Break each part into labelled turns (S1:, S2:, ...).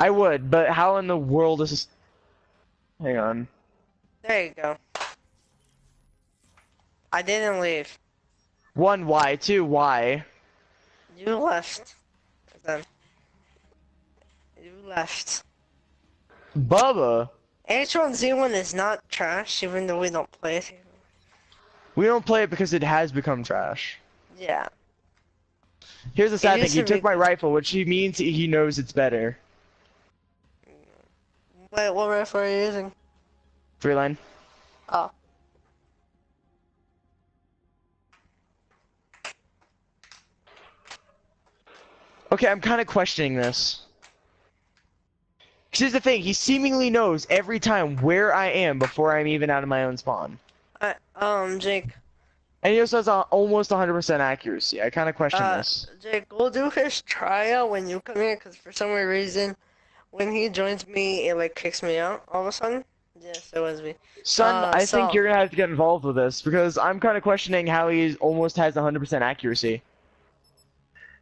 S1: I would, but how in the world is this? Hang on.
S2: There you go. I didn't leave.
S1: 1, why? 2, why?
S2: You left. Then. You left.
S1: Bubba.
S2: H1Z1 is not trash, even though we don't play it.
S1: We don't play it because it has become trash.
S2: Yeah.
S1: Here's the sad thing,
S2: used
S1: he
S2: to
S1: took
S2: be-
S1: my rifle, which he means he knows it's better.
S2: Wait, what rifle are you using?
S1: 3-line.
S2: Oh.
S1: Okay, I'm kind of questioning this. 'Cause here's the thing, he seemingly knows every time where I am before I'm even out of my own spawn.
S2: Jake.
S1: And he also has almost 100% accuracy. I kind of question this.
S2: Jake, we'll do his tryout when you come here, because for some weird reason, when he joins me, it like kicks me out all of a sudden. Yes, it was me.
S1: Son, I think
S2: so-
S1: you're gonna have to get involved with this, because I'm kind of questioning how he almost has 100% accuracy.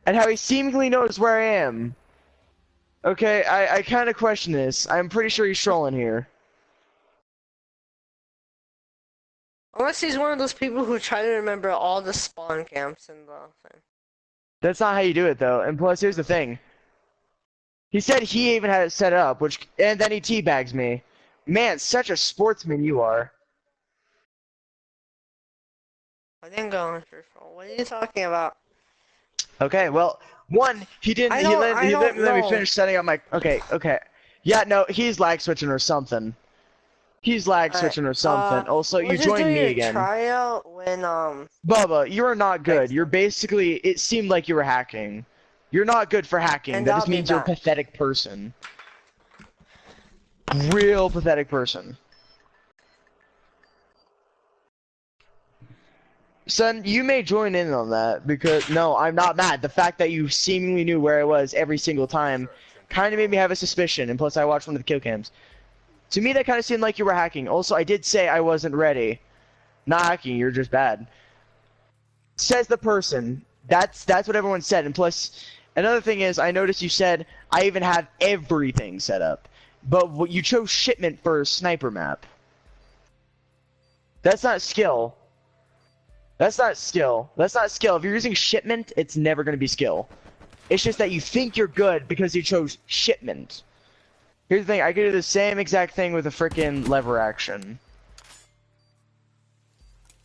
S1: And how he seemingly knows where I am. Okay, I kind of question this. I'm pretty sure he's trolling here.
S2: Unless he's one of those people who try to remember all the spawn camps and the thing.
S1: That's not how you do it, though. And plus, here's the thing. He said he even had it set up, and then he teabags me. Man, such a sportsman you are.
S2: I didn't go on free fall. What are you talking about?
S1: Okay, well, one, he didn't.
S2: I
S1: He
S2: don't-
S1: let
S2: I don't
S1: me
S2: know.
S1: finish setting up my. Okay. Yeah, no, he's lag switching or something. He's lag switching or something. Also,
S2: we'll
S1: you
S2: just
S1: joined
S2: do
S1: me
S2: your
S1: again.
S2: Tryout when
S1: Bubba, you're not good.
S2: Thanks.
S1: You're basically. It seemed like you were hacking. You're not good for hacking.
S2: And
S1: That
S2: I'll
S1: just
S2: be
S1: means you're a
S2: back.
S1: pathetic person. Real pathetic person. Son, you may join in on that because no, I'm not mad. The fact that you seemingly knew where I was every single time kind of made me have a suspicion, and plus I watched one of the kill cams. To me, that kind of seemed like you were hacking. Also, I did say I wasn't ready. Not hacking, you're just bad. Says the person. That's what everyone said, and plus, another thing is, I noticed you said I even have everything set up, but you chose shipment for a sniper map. That's not skill. That's not skill. That's not skill. If you're using shipment, it's never going to be skill. It's just that you think you're good because you chose shipment. Here's the thing, I could do the same exact thing with a freaking lever action.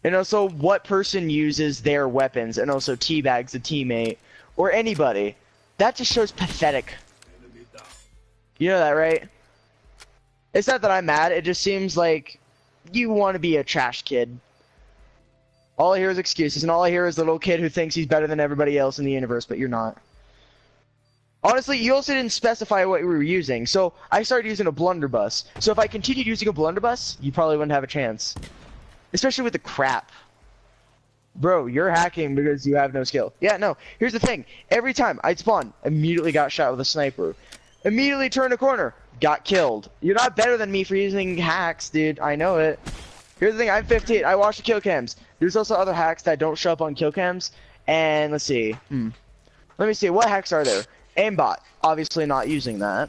S1: And also, what person uses their weapons and also teabags a teammate, or anybody. That just shows pathetic. You know that, right? It's not that I'm mad, it just seems like you want to be a trash kid. All I hear is excuses, and all I hear is the little kid who thinks he's better than everybody else in the universe, but you're not. Honestly, you also didn't specify what you were using, so I started using a blunderbuss. So if I continued using a blunderbuss, you probably wouldn't have a chance. Especially with the crap. Bro, you're hacking because you have no skill. Yeah, no, here's the thing. Every time I'd spawn, immediately got shot with a sniper. Immediately turned a corner, got killed. You're not better than me for using hacks, dude. I know it. Here's the thing, I'm 15. I watch the kill cams. There's also other hacks that don't show up on kill cams. And let's see. Let me see. What hacks are there? Aimbot. Obviously not using that.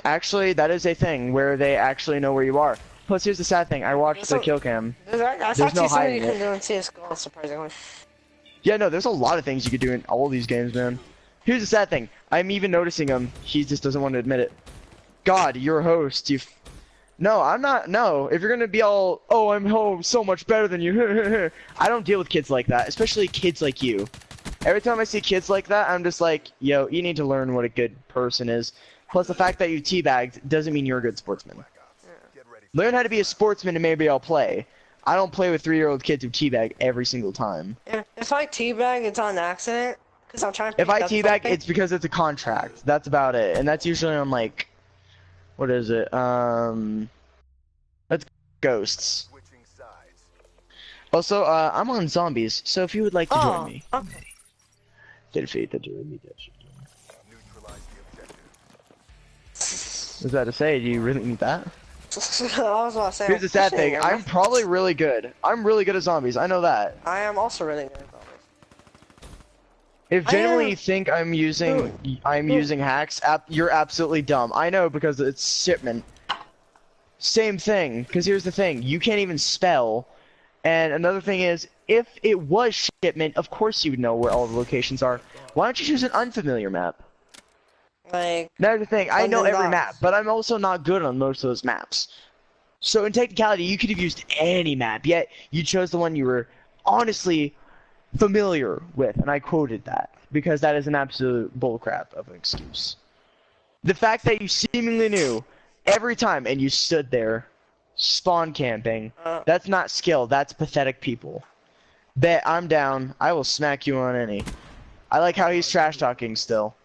S1: Actually, that is a thing where they actually know where you are. Plus, here's the sad thing. I watched the kill cam.
S2: There's
S1: no
S2: actually something
S1: hiding
S2: you
S1: it.
S2: can do in CSGO, surprisingly.
S1: Yeah, no, there's a lot of things you could do in all these games, man. Here's the sad thing. I'm even noticing him. He just doesn't want to admit it. God, you're a host. No, I'm not. No, if you're gonna be all, oh, I'm home so much better than you. I don't deal with kids like that, especially kids like you. Every time I see kids like that, I'm just like, yo, you need to learn what a good person is. Plus, the fact that you teabagged doesn't mean you're a good sportsman. Learn how to be a sportsman and maybe I'll play. I don't play with 3-year-old kids who teabag every single time.
S2: If I teabag, it's on accident. Cause I'm trying to
S1: If I teabag, it's because it's a contract. That's about it. And that's usually on, like, what is it? That's ghosts. Also, I'm on zombies, so if you would like to join me.
S2: Okay.
S1: Defeat the What's that to say? Do you really need that?
S2: I was about to say.
S1: Here's the sad thing. I'm probably really good. I'm really good at zombies. I know that.
S2: I am also really good at zombies.
S1: If
S2: I
S1: genuinely
S2: am-
S1: you think I'm using hacks, you're absolutely dumb. I know because it's shipment. Same thing. Because here's the thing: you can't even spell. And another thing is, if it was shipment, of course you would know where all the locations are. Why don't you choose an unfamiliar map?
S2: Like,
S1: That's the thing. I know
S2: London
S1: every
S2: Docks.
S1: map, but I'm also not good on most of those maps. So in technicality, you could have used any map, yet you chose the one you were honestly familiar with, and I quoted that because that is an absolute bullcrap of an excuse. The fact that you seemingly knew every time and you stood there spawn camping, that's not skill, that's pathetic people. Bet I'm down. I will smack you on any. I like how he's trash talking still.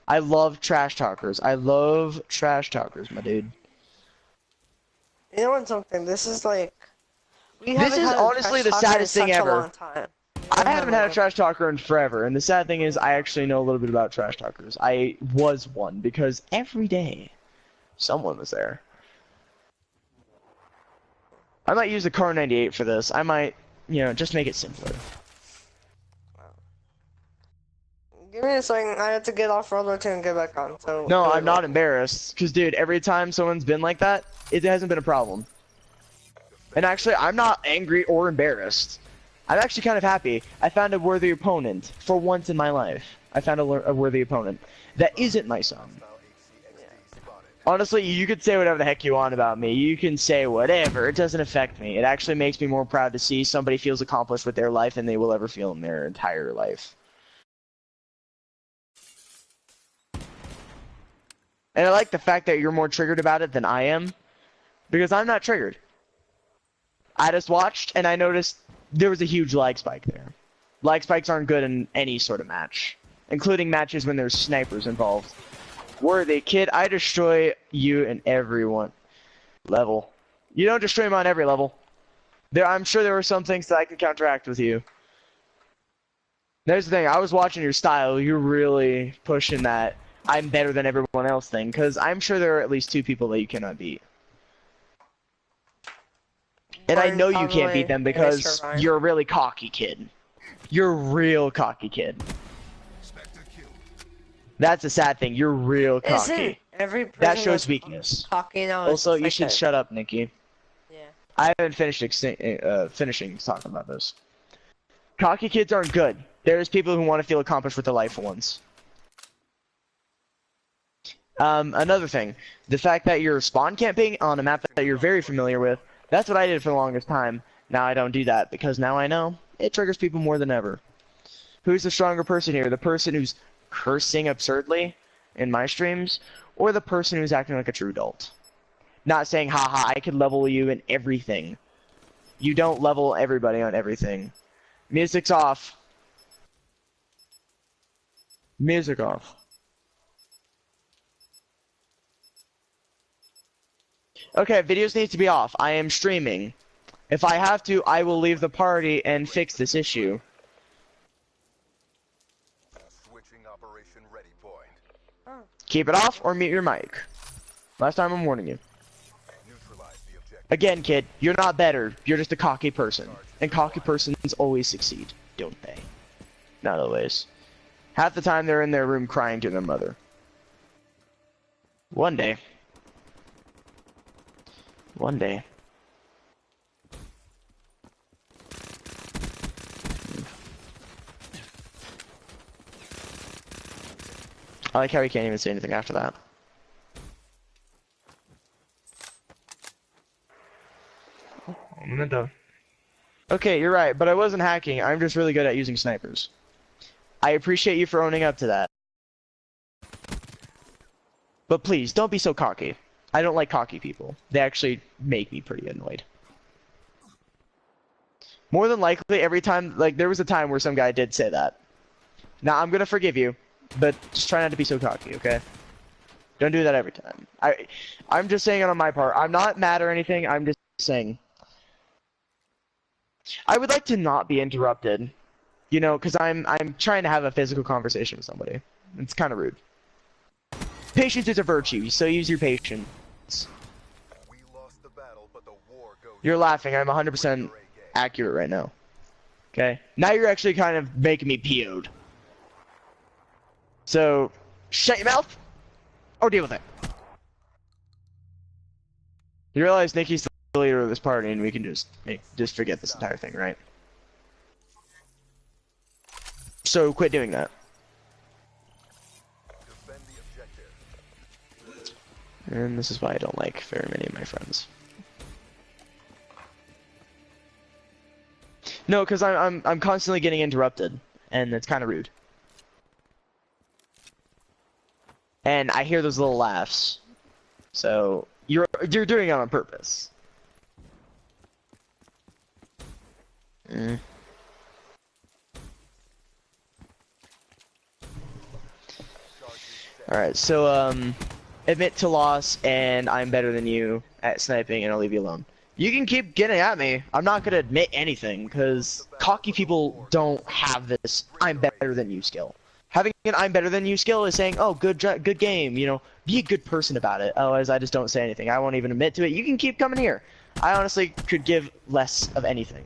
S1: I love trash talkers. I love trash talkers, my dude.
S2: You know what, something? This is like... We
S1: This
S2: haven't
S1: is
S2: had a
S1: honestly
S2: trash
S1: the
S2: talker in
S1: saddest thing
S2: such a
S1: ever.
S2: long time.
S1: I haven't had a trash talker in forever, and the sad thing is I actually know a little bit about trash talkers. I was one, because every day, someone was there. I might use the Car 98 for this. I might, you know, just make it simpler.
S2: Give me a second, I have to get off World War II and get back on, so...
S1: No, I'm not embarrassed, because, dude, every time someone's been like that, it hasn't been a problem. And actually, I'm not angry or embarrassed. I'm actually kind of happy. I found a worthy opponent for once in my life. I found a worthy opponent that isn't my son. Honestly, you could say whatever the heck you want about me. You can say whatever. It doesn't affect me. It actually makes me more proud to see somebody feels accomplished with their life than they will ever feel in their entire life. And I like the fact that you're more triggered about it than I am, because I'm not triggered. I just watched and I noticed there was a huge lag spike there. Lag spikes aren't good in any sort of match, including matches when there's snipers involved. Worthy, kid, I destroy you in every level. You don't destroy him on every level. I'm sure there were some things that I could counteract with you. There's the thing, I was watching your style, you're really pushing that I'm better than everyone else thing, because I'm sure there are at least 2 people that you cannot beat. And I know you can't beat them because you're a really cocky kid. You're a real cocky kid. That's a sad thing. You're real cocky. That shows weakness. Also, you should shut up, Nikki.
S2: Yeah.
S1: I haven't finished finishing talking about this. Cocky kids aren't good. There's people who want to feel accomplished with their life for once. Another thing, the fact that you're spawn camping on a map that you're very familiar with, that's what I did for the longest time. Now I don't do that, because now I know it triggers people more than ever. Who's the stronger person here? The person who's cursing absurdly in my streams, or the person who's acting like a true adult? Not saying, haha, I could level you in everything. You don't level everybody on everything. Music's off. Music off. Okay, videos need to be off. I am streaming. If I have to, I will leave the party and fix this issue.
S3: Switching operation ready point.
S1: Keep it off or mute your mic. Last time I'm warning you.
S3: Neutralize the objective.
S1: Again, kid, you're not better. You're just a cocky person. And cocky persons always succeed, don't they? Not always. Half the time they're in their room crying to their mother. One day. One day. I like how he can't even say anything after that. Okay, you're right, but I wasn't hacking. I'm just really good at using snipers. I appreciate you for owning up to that. But please, don't be so cocky. I don't like cocky people. They actually make me pretty annoyed. More than likely, every time, like, there was a time where some guy did say that. Now, I'm gonna forgive you, but just try not to be so cocky, okay? Don't do that every time. I'm just saying it on my part. I'm not mad or anything, I'm just saying. I would like to not be interrupted, you know, because I'm trying to have a physical conversation with somebody. It's kind of rude. Patience is a virtue, so use your patience.
S3: We lost the battle, but the war goes.
S1: You're laughing, I'm 100% accurate right now. Okay? Now you're actually kind of making me PO'd. So, shut your mouth, or deal with it. You realize Nikki's the leader of this party, and we can just forget this entire thing, right? So quit doing that.
S3: Defend the objective.
S1: And this is why I don't like very many of my friends. No, because I'm constantly getting interrupted, and it's kind of rude. And I hear those little laughs, so you're doing it on purpose. Alright, so admit to loss, and I'm better than you at sniping, and I'll leave you alone. You can keep getting at me. I'm not gonna admit anything, because cocky people don't have this I'm better than you skill. Having an I'm better than you skill is saying, oh, good game, you know, be a good person about it. Otherwise, I just don't say anything. I won't even admit to it. You can keep coming here. I honestly could give less of anything.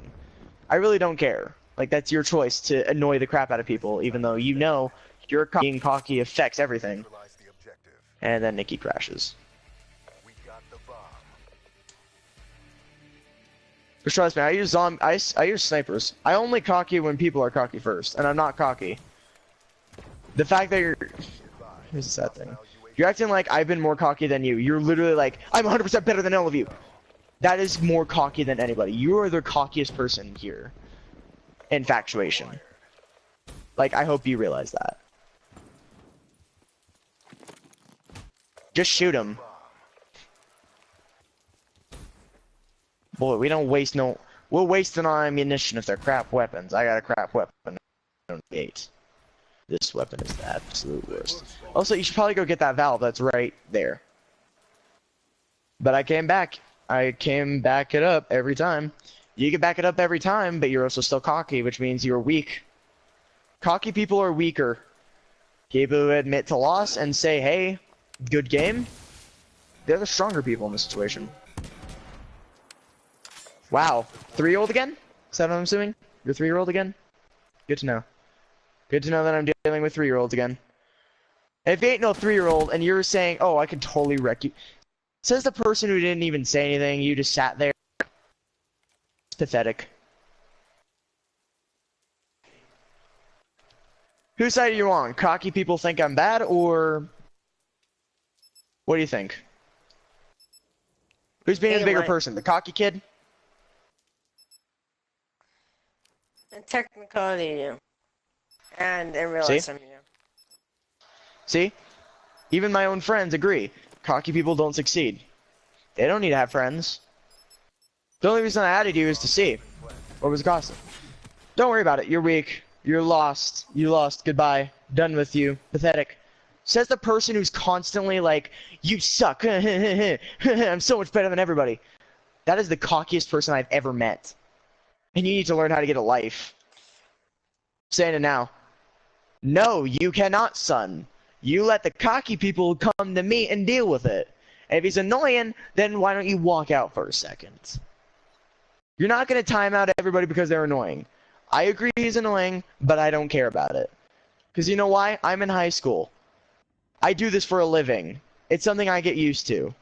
S1: I really don't care. Like, that's your choice to annoy the crap out of people, even though you know your being cocky affects everything.
S3: Neutralize the objective.
S1: And then Nikki crashes.
S3: We got the bomb.
S1: But trust me, I use snipers. I only cocky when people are cocky first, and I'm not cocky. The fact that here's the sad thing. You're acting like I've been more cocky than you. You're literally like, I'm 100% better than all of you. That is more cocky than anybody. You are the cockiest person here. Infatuation. Like, I hope you realize that. Just shoot him. Boy, we don't waste no... We'll waste an ammunition if they're crap weapons. I got a crap weapon. 8. This weapon is the absolute worst. Also, you should probably go get that valve that's right there. But I came back. I can back it up every time. You can back it up every time, but you're also still cocky, which means you're weak. Cocky people are weaker. People who admit to loss and say, hey, good game, they're the stronger people in this situation. Wow. 3-year-old again? Is that what I'm assuming? You're 3-year-old again? Good to know. Good to know that I'm dealing with 3-year-olds again. And if you ain't no 3-year-old and you're saying, oh, I can totally wreck you. Says the person who didn't even say anything, you just sat there. It's pathetic. Whose side are you on? Cocky people think I'm bad, or... What do you think? Who's being the bigger person? The cocky kid?
S2: And technically, you. And in real life, you.
S1: See? Even my own friends agree. Cocky people don't succeed. They don't need to have friends. The only reason I added you is to see. Or was gossip. Don't worry about it. You're weak. You're lost. You lost. Goodbye. Done with you. Pathetic. Says the person who's constantly like, you suck. I'm so much better than everybody. That is the cockiest person I've ever met. And you need to learn how to get a life. I'm saying it now. No, you cannot, son. You let the cocky people come to me and deal with it. And if he's annoying, then why don't you walk out for a second? You're not going to time out everybody because they're annoying. I agree he's annoying, but I don't care about it. Because you know why? I'm in high school. I do this for a living. It's something I get used to.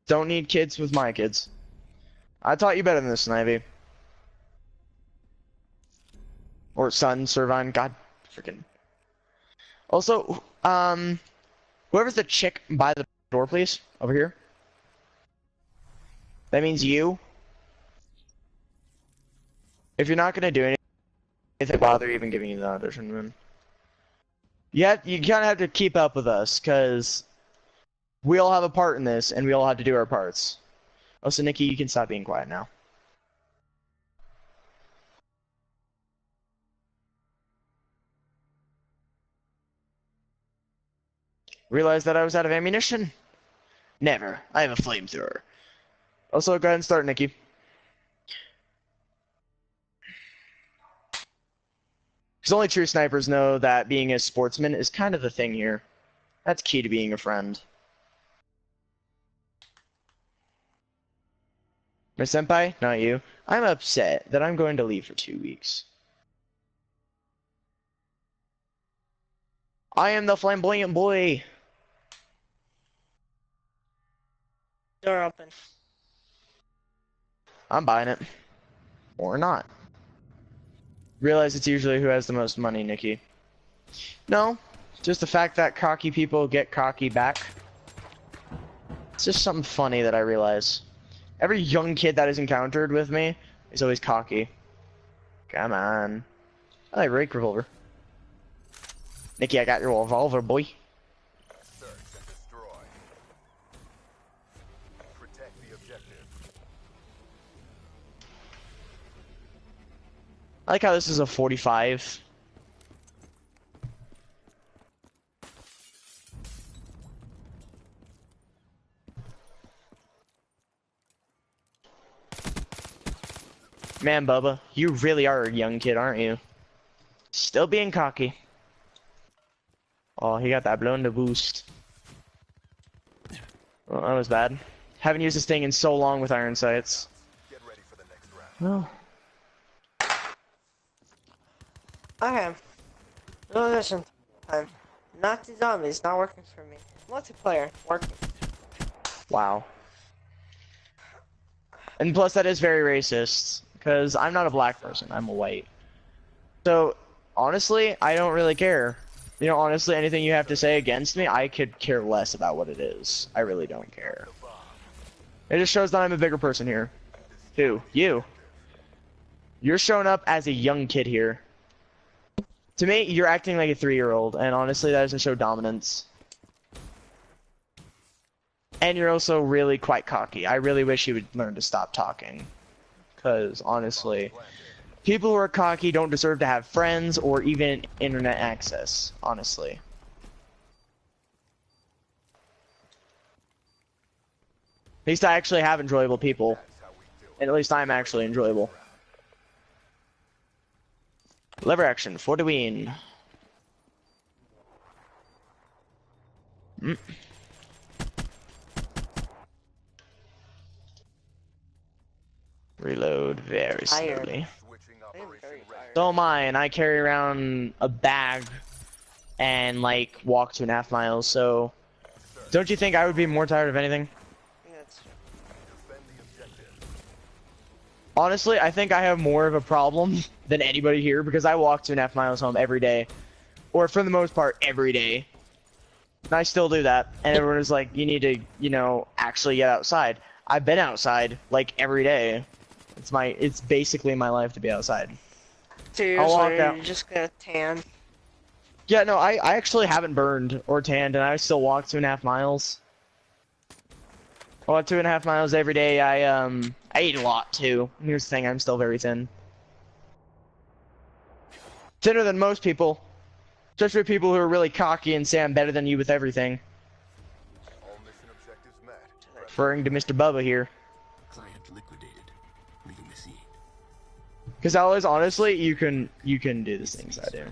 S1: Don't need kids with my kids. I taught you better than this, Snivy. Or son, Servine, god freaking. Also, whoever's the chick by the door, please, over here. That means you. If you're not gonna do anything, bother even giving you the audition, man. You kind of have to keep up with us, cause we all have a part in this, and we all have to do our parts. Also, Nikki, you can stop being quiet now. Realized that I was out of ammunition? Never. I have a flamethrower. Also, go ahead and start, Nikki. Because only true snipers know that being a sportsman is kind of the thing here. That's key to being a friend. My senpai? Not you. I'm upset that I'm going to leave for 2 weeks. I am the flamboyant boy.
S2: Door open.
S1: I'm buying it. Or not. Realize it's usually who has the most money, Nikki. No, just the fact that cocky people get cocky back. It's just something funny that I realize. Every young kid that is encountered with me is always cocky. Come on. I like rake revolver. Nikki, I got your revolver, boy.
S3: Search and destroy. Protect the objective.
S1: I like how this is a 45. Man, Bubba, you really are a young kid, aren't you? Still being cocky. Oh, he got that blown to boost. Well, that was bad. Haven't used this thing in so long with iron sights.
S3: Get ready for the next round.
S1: Well,
S2: Okay. No addition time. Nazi zombies not working for me. Multiplayer working.
S1: wow. And plus, that is very racist. Because I'm not a black person, I'm a white. So, honestly, I don't really care. You know, honestly, anything you have to say against me, I could care less about what it is. I really don't care. It just shows that I'm a bigger person here. Who? You. You're showing up as a young kid here. To me, you're acting like a 3-year-old, and honestly, that doesn't show dominance. And you're also really quite cocky. I really wish you would learn to stop talking. Because, honestly, people who are cocky don't deserve to have friends or even internet access, honestly. At least I actually have enjoyable people. And at least I'm actually enjoyable. Lever action for the win. Reload very slowly. So am I, and I carry around a bag and like walk 2.5 miles, so don't you think I would be more tired of anything?
S2: That's true.
S3: Defend the objective.
S1: Honestly, I think I have more of a problem than anybody here because I walk 2.5 miles home every day. Or for the most part, every day. And I still do that. And everyone is like, you need to, you know, actually get outside. I've been outside, like, every day. It's basically my life to be outside.
S2: Seriously,
S1: I'll walk out.
S2: you're just gonna tan.
S1: Yeah, no, I actually haven't burned or tanned, and I still walk 2.5 miles. I walk 2.5 miles every day. I eat a lot, too. Here's the thing, I'm still very thin. Thinner than most people. Especially people who are really cocky and say I'm better than you with everything.
S3: All mission objectives met.
S1: Referring to Mr. Bubba here.
S4: Client liquidated. Leaving the scene.
S1: Because always, honestly, you can do the things I do.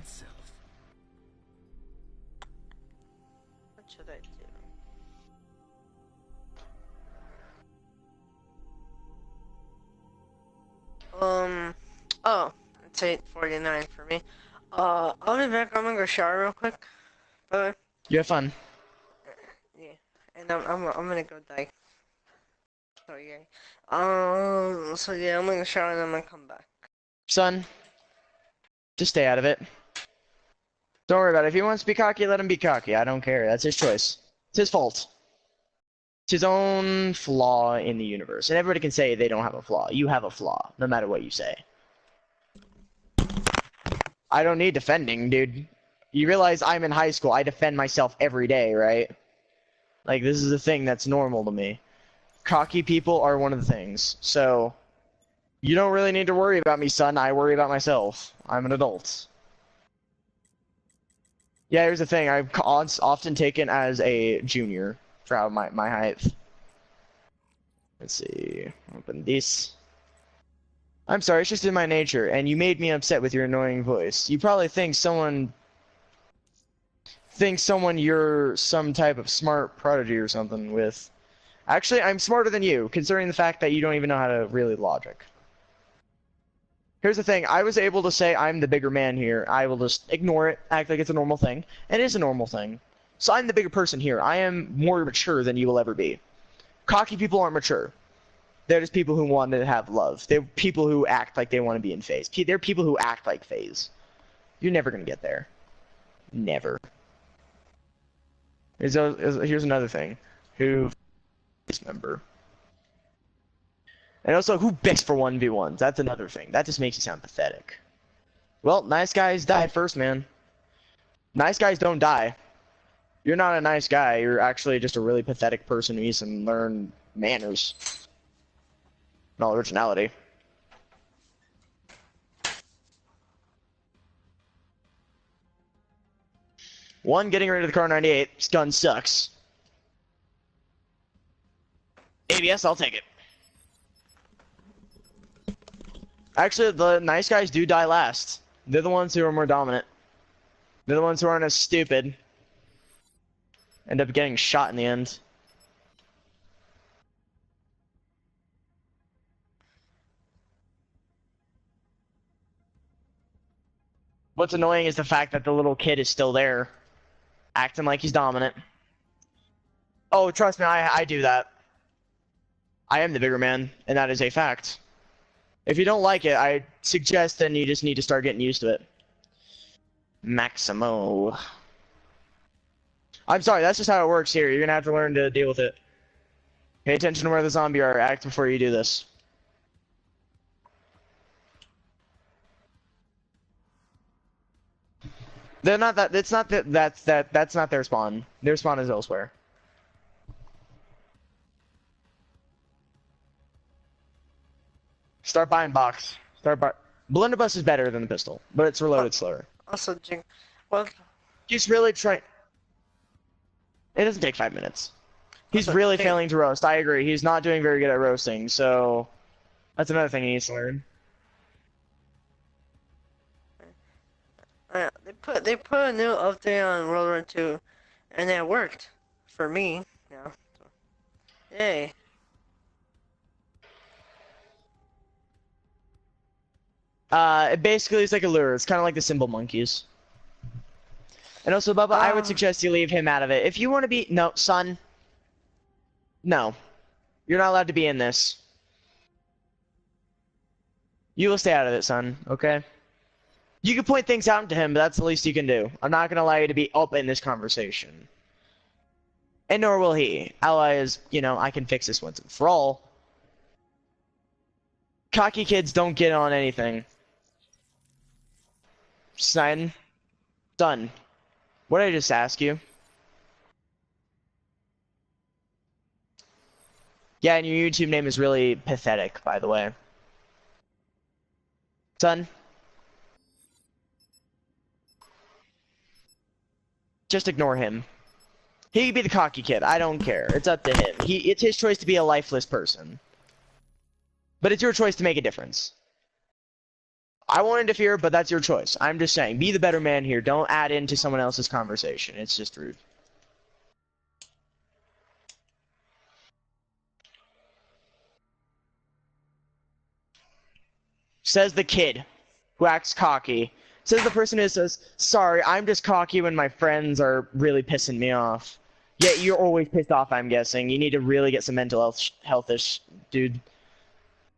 S2: What should I do? Oh, it's 8:49 for me. I'll be back. I'm gonna go shower real quick. Bye.
S1: You have fun.
S2: Yeah, and I'm gonna go die. So yeah. So yeah, I'm gonna shower and I'm gonna come back.
S1: Son, just stay out of it. Don't worry about it. If he wants to be cocky, let him be cocky. I don't care. That's his choice. It's his fault. It's his own flaw in the universe. And everybody can say they don't have a flaw. You have a flaw, no matter what you say. I don't need defending, dude. You realize I'm in high school. I defend myself every day, right? Like, this is a thing that's normal to me. Cocky people are one of the things. So, you don't really need to worry about me, son. I worry about myself. I'm an adult. Yeah, here's the thing. I'm often taken as a junior for my height. Let's see. Open this. I'm sorry, it's just in my nature, and you made me upset with your annoying voice. You probably think someone you're some type of smart prodigy or something with. Actually, I'm smarter than you, considering the fact that you don't even know how to really logic. Here's the thing. I was able to say I'm the bigger man here. I will just ignore it, act like it's a normal thing. And it is a normal thing. So I'm the bigger person here. I am more mature than you will ever be. Cocky people aren't mature. They're just people who want to have love. They're people who act like they want to be in FaZe. They're people who act like FaZe. You're never going to get there. Never. Here's another thing. Who member? And also, who begs for 1v1s? That's another thing. That just makes you sound pathetic. Well, nice guys die first, man. Nice guys don't die. You're not a nice guy. You're actually just a really pathetic person who needs to learn manners. Not originality. One, getting rid of the Car 98. This gun sucks. ABS, I'll take it. Actually, the nice guys do die last. They're the ones who are more dominant. They're the ones who aren't as stupid. End up getting shot in the end. What's annoying is the fact that the little kid is still there, acting like he's dominant. Oh, trust me, I do that. I am the bigger man, and that is a fact. If you don't like it, I suggest then you just need to start getting used to it. Maximo. I'm sorry, that's just how it works here. You're gonna have to learn to deal with it. Pay attention to where the zombie are. Act before you do this. They're not that. It's not that. That's not their spawn. Their spawn is elsewhere. Start buying box. Blunderbuss is better than the pistol, but it's reloaded slower.
S2: Also, Jing, well,
S1: He's really trying. It doesn't take 5 minutes. He's
S2: Also,
S1: really
S2: Jing,
S1: failing to roast. I agree. He's not doing very good at roasting, so that's another thing he needs to learn.
S2: they put a new update on World War II, and it worked for me. Yeah. So, yay.
S1: It basically is like a lure. It's kind of like the Symbol Monkeys. And also, Bubba, I would suggest you leave him out of it. If you want to be... No, son. No. You're not allowed to be in this. You will stay out of it, son. Okay? You can point things out to him, but that's the least you can do. I'm not going to allow you to be up in this conversation. And nor will he. Ally is, you know, I can fix this once and for all. Cocky kids don't get on anything. Son. Son. What did I just ask you? Yeah, and your YouTube name is really pathetic, by the way. Son. Just ignore him. He could be the cocky kid. I don't care. It's up to him. It's his choice to be a lifeless person. But it's your choice to make a difference. I won't interfere, but that's your choice. I'm just saying, be the better man here. Don't add into someone else's conversation. It's just rude. Says the kid who acts cocky. Says the person who says, sorry, I'm just cocky when my friends are really pissing me off. Yet you're always pissed off, I'm guessing. You need to really get some mental health-ish, dude.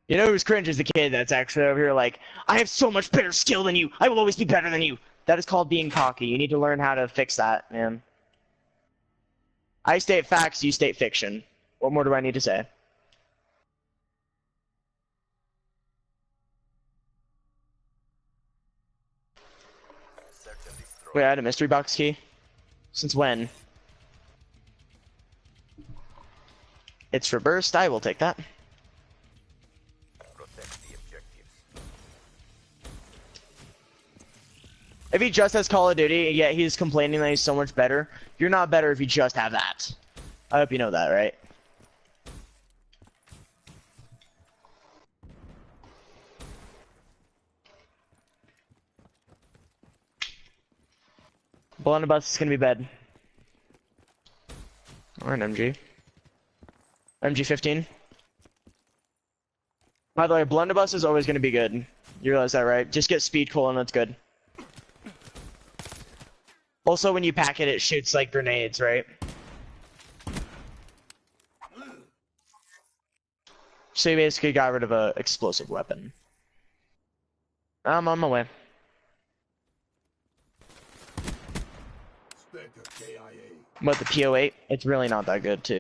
S1: You know who's cringe is the kid that's actually over here like, I have so much better skill than you. I will always be better than you. That is called being cocky. You need to learn how to fix that, man. I state facts, you state fiction. What more do I need to say? Wait, I had a mystery box key? Since when? It's reversed. I will take that. If he just has Call of Duty, yet he's complaining that he's so much better, you're not better if you just have that. I hope you know that, right? Blunderbuss is gonna be bad. Or an MG. MG15. By the way, Blunderbuss is always gonna be good. You realize that, right? Just get speed cool and it's good. Also, when you pack it, it shoots like grenades, right? So you basically got rid of a explosive weapon. I'm on my way. What, the PO8? It's really not that good, too.